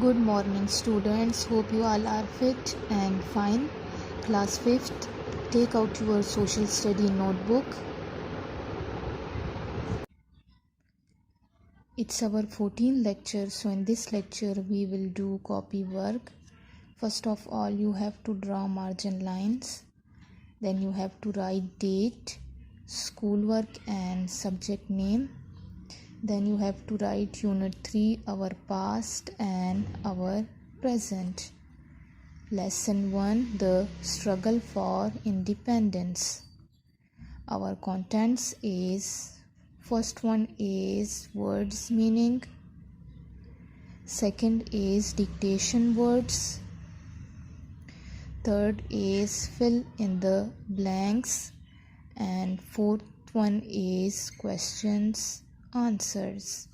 Good morning, students. Hope you all are fit and fine. Class 5th, take out your social study notebook. It's our 14th lecture, so in this lecture we will do copy work. First of all, you have to draw margin lines. Then you have to write date, schoolwork and subject name. Then you have to write unit 3, our past and our present. Lesson 1, the struggle for independence. Our contents is, first one is words meaning, second is dictation words, third is fill in the blanks, and fourth one is questions answers.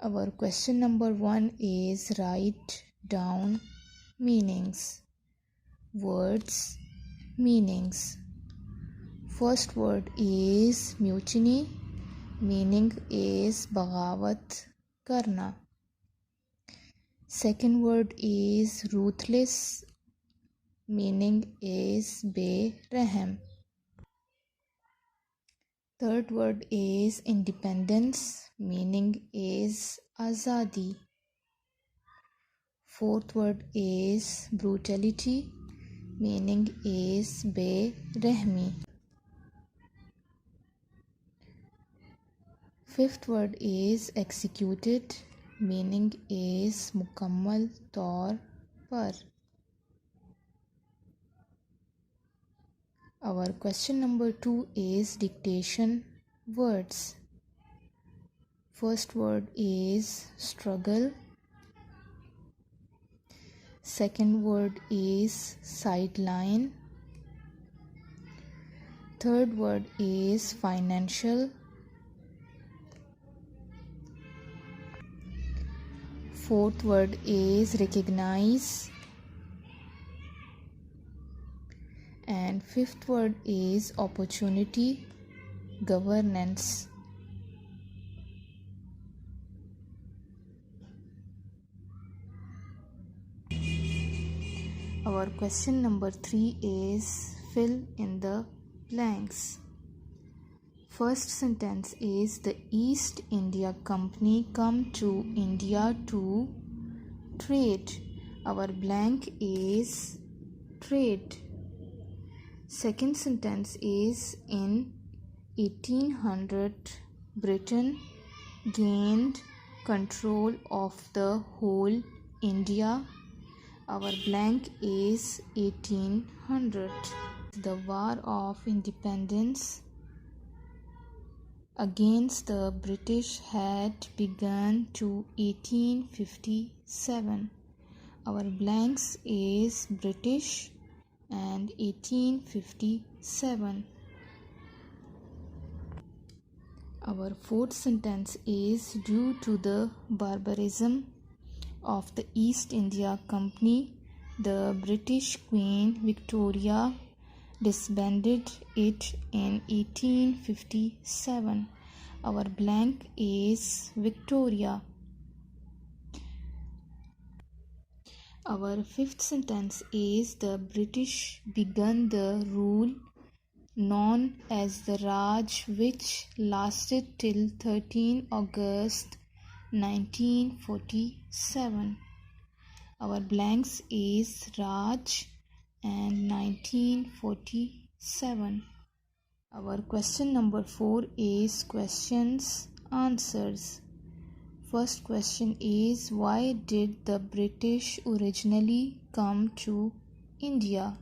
Our question number 1 is write down meanings. Words meanings. First word is mutiny, meaning is bagawat karna. Second word is ruthless, meaning is be-rahm. Third word is independence, meaning is azadi. Fourth word is brutality, meaning is be-rahmi. Fifth word is executed, meaning is मुकम्मल तौर पर. Our question number 2 is dictation words. First word is struggle. Second word is sideline. Third word is financial. Fourth word is recognize. And fifth word is opportunity, governance. Our question number 3 is fill in the blanks. First sentence is the East India Company come to India to trade. Our blank is trade. Second sentence is in 1800 Britain gained control of the whole India. Our blank is 1800. The War of Independence against the British had begun to 1857. Our blanks is British and 1857. Our fourth sentence is due to the barbarism of the East India Company, the British Queen Victoria disbanded it in 1857. Our blank is Victoria. Our fifth sentence is the British began the rule known as the Raj, which lasted till 13 August 1947. Our blanks is Raj and 1947. Our question number 4 is questions answers. First question is why did the British originally come to India?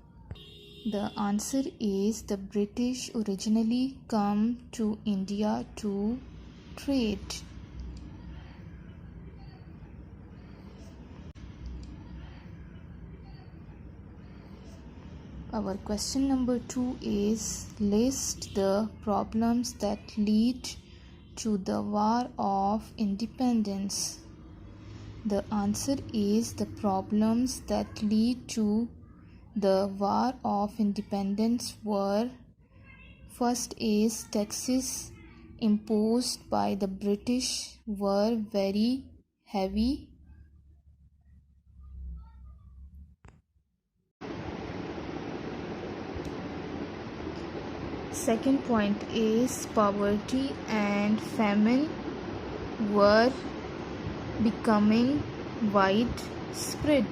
The answer is the British originally come to India to trade. Our question number 2 is list the problems that lead to the War of Independence. The answer is the problems that lead to the War of Independence were: first is taxes imposed by the British were very heavy. Second point is poverty and famine were becoming widespread.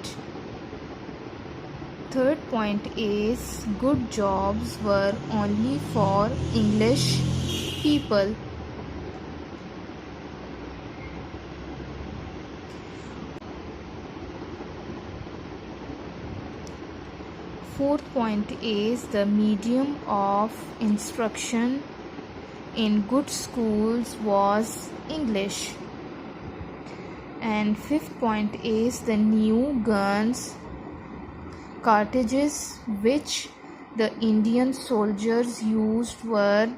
Third point is good jobs were only for English people. Fourth point is the medium of instruction in good schools was English. And fifth point is the new guns, cartridges which the Indian soldiers used were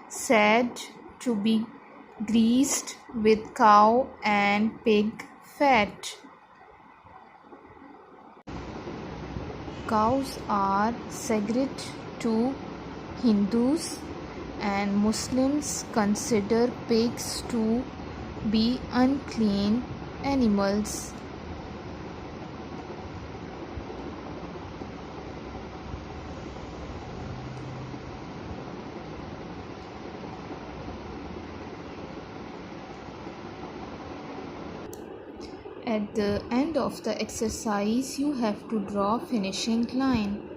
said to be greased with cow and pig fat. Cows are sacred to Hindus, and Muslims consider pigs to be unclean animals. At the end of the exercise, you have to draw finishing line.